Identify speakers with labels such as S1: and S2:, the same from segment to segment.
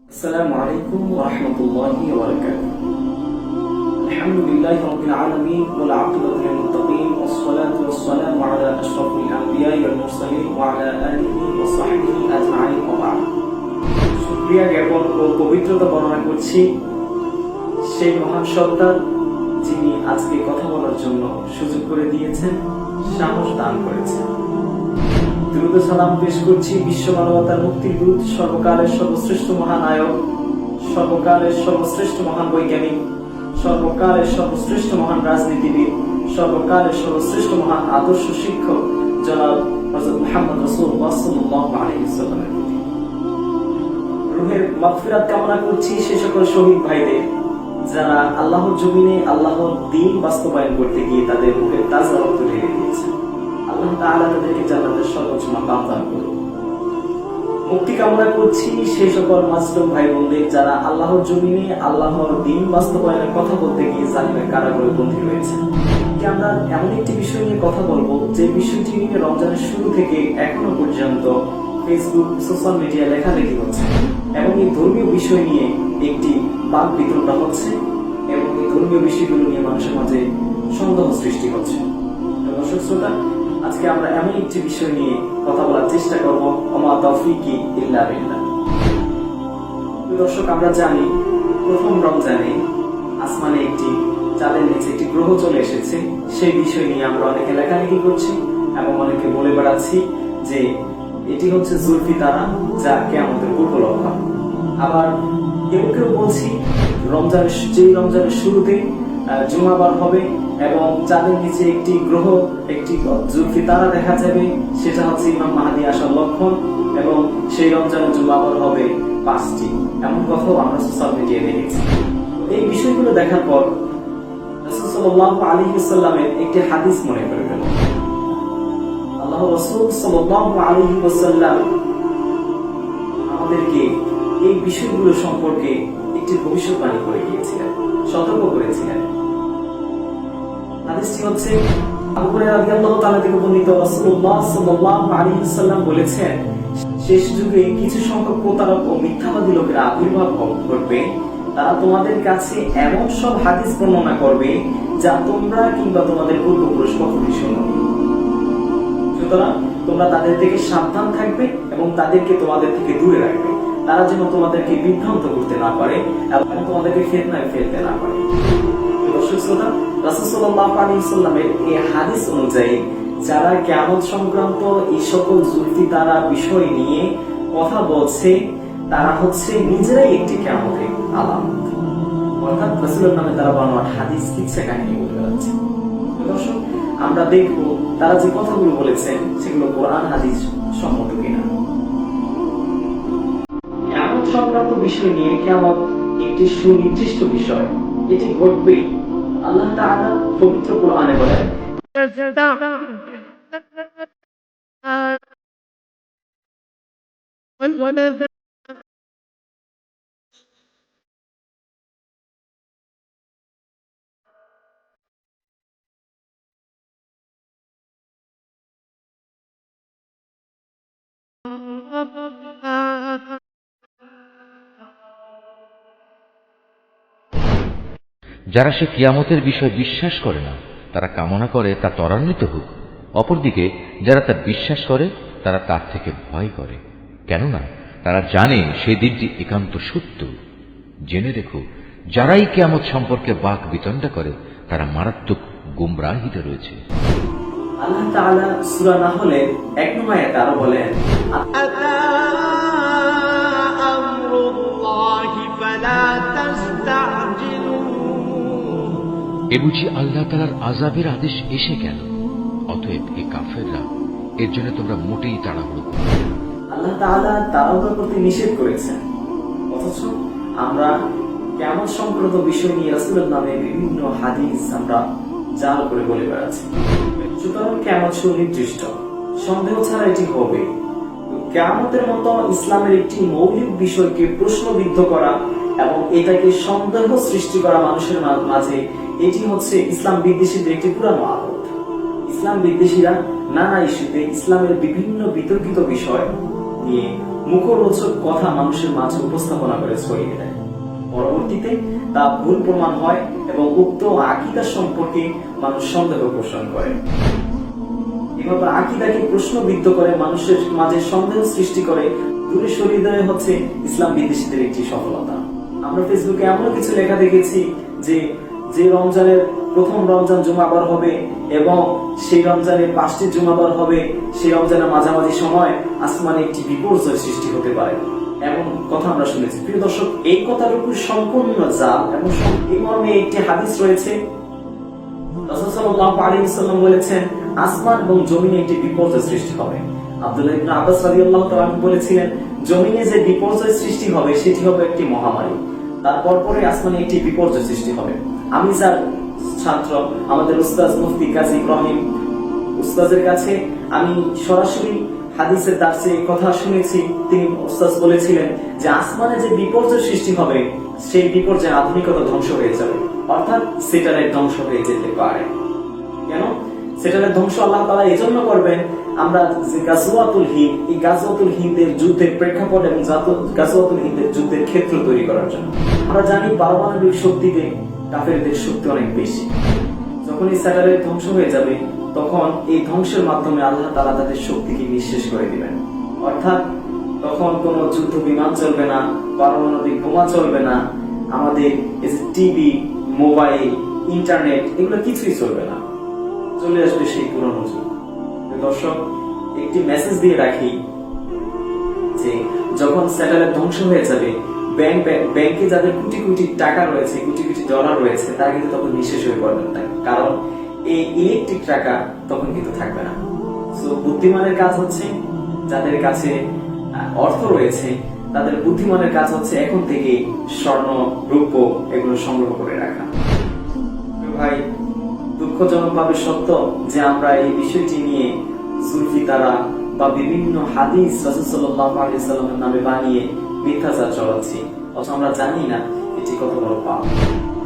S1: السلام عليكم ورحمة الله وبركاته. الحمد لله رب العالمين والعاقبة للمتقين والصلاة والسلام على أشرف الأنبياء والمرسلين وعلى آله وصحبه أجمعين وبعد. শুকরিয়া জ্ঞাপন ও পবিত্রতা বর্ণনা করছি সেই মহান সত্তা যিনি আজকে কথা বলার জন্য সুযোগ করে দিয়েছেন, সাহস দান করেছেন। দুরূদ ও সালাম পেশ করছি বিশ্ব মানবতার মুক্তির দূত, সর্বকালের সর্বশ্রেষ্ঠ মহানায়ক, সর্বকালের সর্বশ্রেষ্ঠ মহান বৈজ্ঞানিক, সর্বকালের সর্বশ্রেষ্ঠ মহান রাজনীতিবিদ, সর্বকালের সর্বশ্রেষ্ঠ মহান আদর্শ শিক্ষক জনাব হযরত মুহাম্মদ রাসূলুল্লাহ সাল্লাল্লাহু আলাইহি ওয়াসাল্লামের প্রতি রূহের মাগফিরাত কামনা করছি সেই সকল শহীদ ভাইদের যারা আল্লাহর জমিনে আল্লাহর দ্বীন বাস্তবায়ন করতে গিয়ে তাদের মুখের তাজা রক্ত ঢেলে দিয়েছে। আল্লাহ তাআলা তাদেরকে জান্নাতের সর্বোচ্চ মাকাম দান করুন। মুক্তি কামনা করছি সেই সকল মাজলুম ভাই বোনদের যারা আল্লাহর জমিনে আল্লাহর দ্বীন বাস্তবায়নের কথা বলতে গিয়ে জালিমের কারাগারে বন্দী হয়েছে। আমরা এমন একটি বিষয় নিয়ে কথা বলবো যে বিষয়টি নিয়ে রমজানের শুরু থেকে এখনো পর্যন্ত ফেসবুক, সোশ্যাল মিডিয়া লেখালেখি হচ্ছে এবং এই ধর্মীয় বিষয় নিয়ে একটি বাক বিতণ্ডা হচ্ছে এবং এই ধর্মীয় বিষয়গুলো নিয়ে মানুষের মাঝে সন্দেহ সৃষ্টি হচ্ছে। দর্শক শ্রোতা, আজকে আমরা এমন একটি বিষয় নিয়ে কথা বলার চেষ্টা করব, ওমা তাওফীকি ইল্লা বিল্লাহ। দর্শক, আমরা জানি প্রথম রমজানে আসমানে একটি চাঁদের নিচে একটি গ্রহ চলে এসেছে। সেই বিষয় নিয়ে আমরা অনেকে লেখালেখি করছি এবং অনেকে বলে বেড়াচ্ছি যে এটি হচ্ছে জুলফি তারা, যা কিয়ামতের পূর্ব লক্ষণ। আবার কেউ কেউ বলছি রমজানের শুরুতে জুমাবার হবে এবং চাঁদের নিচে একটি গ্রহ, একটি জুলফি তারা দেখা যাবে, সেটা হচ্ছে ইমাম মাহদী আসার লক্ষণ এবং সেই রমজানের জুমাবার হবে 5টি। এমন কথাও আমরা সোশ্যাল মিডিয়ায় দেখেছি। এই বিষয়গুলো দেখার পর রাসূল সাল্লাল্লাহু আলাইহি ওয়াসাল্লামের একটি হাদিস মনে পড়ে গেল। আল্লাহ রাসূল সাল্লাল্লাহু আলাইহি ওয়াসাল্লাম আমাদেরকে এই বিষয়গুলো সম্পর্কে একটি ভবিষ্যৎবাণী করে গিয়েছিলেন, সতর্ক করেছিলেন। হাদিসটি হচ্ছে আবু হুরায়রা রাদিয়াল্লাহু তাআলা থেকে বর্ণিত। রাসূলুল্লাহ সাল্লাল্লাহু আলাইহি ওয়াসাল্লাম বলেছেন, শেষ যুগে কিছু সংখ্যক প্রতারক ও মিথ্যাবাদী লোকের আবির্ভাব ঘটবে। তারা তোমাদের কাছে এমন সব হাদিস বর্ণনা করবে যা তোমরা কিংবা তোমাদের পূর্বপুরুষ কখনোই শোনোনি। সুতরাং তোমরা তাদের থেকে সাবধান থাকবে এবং তাদেরকে তোমাদের থেকে দূরে রাখবে, তারা যেন তোমাদেরকে বিভ্রান্ত করতে না পারে এবং তোমাদেরকে ফিতনায় ফেলতে না পারে। দর্শক শ্রোতা, রাসূল সাল্লাল্লাহু আলাইহি ওয়াসাল্লামের এই হাদিস অনুযায়ী যারা কিয়ামত সংক্রান্ত এই সকল যুক্তি তারা বিষয় নিয়ে কথা বলছে, তারা হচ্ছে নিজেরাই একটি কিয়ামতের আলামত, অর্থাৎ রাসূলের নামে তারা বানানো হাদিস কিচ্ছা কাহিনী বলে বেড়াচ্ছে। দর্শক, আমরা দেখব তারা যে কথাগুলো বলেছেন সেগুলো কোরআন হাদিস সম্মত কিনা। কিয়ামত সংক্রান্ত বিষয় নিয়ে কিয়ামত একটি সুনির্দিষ্ট বিষয়, এটি ঘটবেই। আল্লাহ তাআলা পবিত্র কোরআনে বলেন,
S2: যারা সে কিয়ামতের বিষয় বিশ্বাস করে না, তারা কামনা করে তা ত্বরান্বিত হোক। অপরদিকে যারা তা বিশ্বাস করে তারা তার থেকে ভয় করে, কেননা তারা জানে সেই দিনটি একান্ত সত্য। জেনে রেখো, যারাই কিয়ামত সম্পর্কে বাক বিতণ্ডা করে তারা মারাত্মক গুমরাহিতে রয়েছে।
S1: আল্লাহ তাআলা সূরা নাহলের 1 নম্বর আয়াতে আরো বলেন,
S2: এ বুঝি আল্লাহ তাআলার আযাবের আদেশ এসে গেল, অতএব এ কাফেররা, এর জন্য তোমরা মোটেই তাড়াহুড়ো করো না।
S1: আল্লাহ তাআলা তাড়াহুড়ো করতে নিষেধ করেছেন, অথচ আমরা কিয়ামত সংক্রান্ত বিষয় নিয়ে রাসূলের নামে বিভিন্ন হাদিস আমরা জাল করে বলে বেড়াচ্ছি। সুতরাং কিয়ামত সুনির্দিষ্ট, সন্দেহ ছাড়া এটি হবে। কিয়ামতের মতো ইসলামের একটি মৌলিক বিষয়কে প্রশ্নবিদ্ধ করা এবং এটাকে সন্দেহ সৃষ্টি করা মানুষের মাঝে, এটি হচ্ছে ইসলাম বিদ্বেষীদের একটি পুরানো আদত। ইসলাম বিদ্বেষীরা নানা ইস্যুতে ইসলামের বিভিন্ন বিতর্কিত বিষয় নিয়ে মুখরোচক কথা মানুষের মাঝে উপস্থাপনা করে ছড়িয়ে দেয়। পরবর্তীতে তা ভুল প্রমাণ হয় এবং উক্ত আকীদা সম্পর্কে মানুষ সন্দেহ পোষণ করে। এভাবে আকীদাকে প্রশ্নবিদ্ধ করে মানুষের মাঝে সন্দেহ সৃষ্টি করে দূরে সরিয়ে দেওয়া হচ্ছে ইসলাম বিদ্বেষীদের একটি সফলতা। আমরা ফেসবুকে এমন কিছু লেখা দেখেছি যে রমজানের প্রথম রমজান জুমাবার হবে এবং সেই রমজানের 5টি জুমাবার হবে, সেই রমজানের মাঝামাঝি সময় আসমানে একটি বিপর্যয় সৃষ্টি হতে পারে, এমন কথা আমরা শুনেছি। প্রিয় দর্শক, এই কথার উপর সম্পূর্ণ জাল এবং এই মর্মে একটি হাদিস রয়েছে। রাসূল সাল্লাল্লাহু আলাইহি ওয়াসাল্লাম বলেছেন, আসমান এবং জমিনে একটি বিপর্যয় সৃষ্টি হবে। আব্দুল্লাহ ইবনে আব্বাস রাদিয়াল্লাহু তাআলা বলেছিলেন, জমিনে যে বিপর্যয় সৃষ্টি হবে সেটি হবে একটি মহামারী, তারপর পরে আসমানে একটি বিপর্যয় সৃষ্টি হবে। আমি যার ছাত্র, আমাদের উস্তাদ মুফতি কাজী ইব্রাহিম উস্তাদের কাছে আমি সরাসরি হাদিসের দার্সে কথা শুনেছি। তিনি উস্তাদ বলেছিলেন যে আসমানে যে বিপর্যয় সৃষ্টি হবে সেই বিপর্যয়ে আধুনিকতা ধ্বংস হয়ে যাবে, অর্থাৎ স্যাটেলাইট ধ্বংস হয়ে যেতে পারে। কেন স্যাটেলাইট ধ্বংস আল্লাহ তাআলা এজন্য করবেন, আমরা যে গাজওয়াতুল হিন্দ, এই গাজওয়াতুল হিন্দের যুদ্ধের প্রেক্ষাপট এবং গাজওয়াতুল হিন্দের যুদ্ধের ক্ষেত্র তৈরি করার জন্য। আমরা জানি পারমাণবিক শক্তিতে কাফেরদের শক্তি অনেক বেশি। যখন এই স্যাটেলাইট ধ্বংস হয়ে যাবে তখন এই ধ্বংসের মাধ্যমে আল্লাহ তাআলা তাদের শক্তিকে নিঃশেষ করে দিবেন, অর্থাৎ তখন কোনো যুদ্ধ বিমান চলবে না, পারমাণবিক বোমা চলবে না, আমাদের টিভি, মোবাইল, ইন্টারনেট এগুলো কিছুই চলবে না, চলে আসবে সেই পুরনো যুগ। দর্শক, একটি মেসেজ দিয়ে রাখি যে যখন স্যাটেলাইট ধ্বংস হয়ে যাবে, ব্যাংকে যাদের কোটি কোটি টাকা রয়েছে, কোটি কোটি ডলার রয়েছে, তারা কিন্তু তখন নিঃশেষ হয়ে পড়বে না, কারণ এই ইলেকট্রিক টাকা তখন কিন্তু থাকবে না। সো বুদ্ধিমানের কাজ হচ্ছে, যাদের কাছে অর্থ রয়েছে তাদের বুদ্ধিমানের কাজ হচ্ছে এখন থেকে স্বর্ণ, রূপো এগুলো সংগ্রহ করে রাখা। ভাই, দুঃখজনক ভাবে সত্য যে আমরা এই বিষয়টি নিয়ে সুলফি তারা বা বিভিন্ন হাদিস রাসূল সাল্লাল্লাহু আলাইহি ওয়াসাল্লামের নামে বানিয়ে মিথ্যাচার চালাচ্ছি, অথচ আমরা জানি না এটি কত বড় পাপ।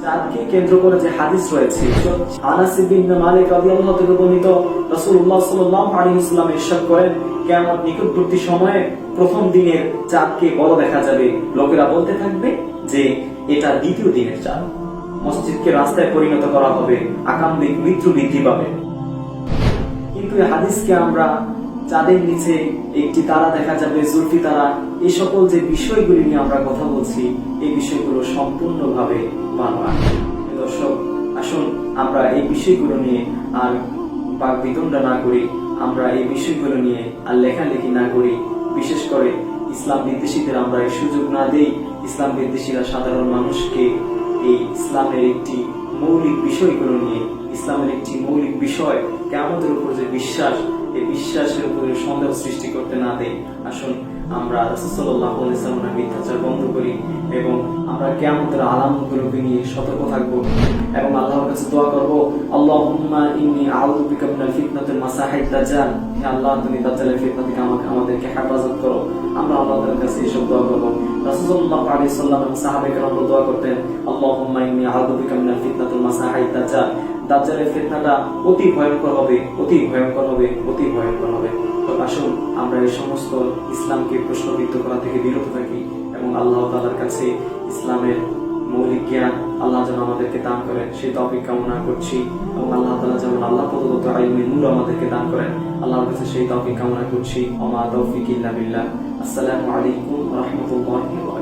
S1: চাঁদকে কেন্দ্র করে যে হাদিস রয়েছে, আনাস ইবনে মালিক রাদিয়াল্লাহু তাআলা বর্ণিত, রাসূলুল্লাহ সাল্লাল্লাহু আলাইহি ওয়াসাল্লাম ইরশাদ করেন, কিয়ামত নিকটবর্তী সময়ে প্রথম দিনের চাঁদকে বড় দেখা যাবে, লোকেরা বলতে থাকবে যে এটা দ্বিতীয় দিনের চাঁদ। মসজিদকে রাস্তায় পরিণত করা হবে, আকাম্বিক মৃত্যু বৃদ্ধি পাবে। কিন্তু এই হাদিসকে আমরা চাঁদের নিচে একটি তারা দেখা যাবে, জুলফি তারা, এই সকল যে বিষয়গুলি নিয়ে আমরা কথা বলছি, এই বিষয়গুলো সম্পূর্ণভাবে বানোয়া। দর্শক, আসুন আমরা এই বিষয়গুলো নিয়ে আর বাকবিতণ্ডা না করি, আমরা এই বিষয়গুলো নিয়ে আর লেখালেখি না করি। বিশেষ করে ইসলাম বিদ্বেষীদের আমরা এই সুযোগ না দেই। ইসলাম বিদ্বেষীরা সাধারণ মানুষকে এই ইসলামের একটি মৌলিক বিষয়গুলো নিয়ে, ইসলামের একটি মৌলিক বিষয় কিয়ামতের উপর যে বিশ্বাস, এই বিশ্বাসের উপরে সন্দেহ সৃষ্টি করতে না দেই। আসুন আমরা রাসূল সাল্লাল্লাহু আলাইহি ওয়াসাল্লামের মিথ্যাচার বন্ধ করি এবং আমরা কিয়ামতের আলামতগুলোকে নিয়ে সতর্ক থাকব এবং আল্লাহর কাছে দোয়া করব, আল্লাহুম্মা ইন্নী আউযু বিকা মিনাল ফিতনাতিল মাসাহিদ দাজ্জাল। হে আল্লাহ, তুমি দাজ্জালের ফিতনা থেকে আমাদেরকে হেফাজত করো। আমরা আল্লাহর কাছে এসব দোয়া করব। রাসূল সাল্লাল্লাহু আলাইহি ওয়াসাল্লাম এবং সাহাবায়ে কেরাম দোয়া করতেন, আল্লাহুম্মা ইন্নী আউযু বিকা মিনাল ফিতনাতিল মাসাহিদ দাজ্জাল। দাজ্জালের ফিতনাটা অতি ভয়ঙ্কর হবে, অতি ভয়ঙ্কর হবে, অতি ভয়ঙ্কর হবে। তো আসুন আমরা এই সমস্ত ইসলামকে প্রশ্নবিদ্ধ করা থেকে বিরত থাকি এবং আল্লাহ তাআলার কাছে ইসলামের মৌলিক জ্ঞান আল্লাহ যেন আমাদেরকে দান করেন সেই তৌফিক কামনা করছি এবং আল্লাহ তাআলা যেন আল্লাহ প্রদত্ত ইলমে নূর আমাদেরকে দান করেন, আল্লাহর কাছে সেই তৌফিক কামনা করছি। ওয়া মা তৌফিক ইল্লা বিল্লাহ। আসসালামু আলাইকুম ওয়া রাহমাতুল্লাহি ওয়া বারাকাতুহু।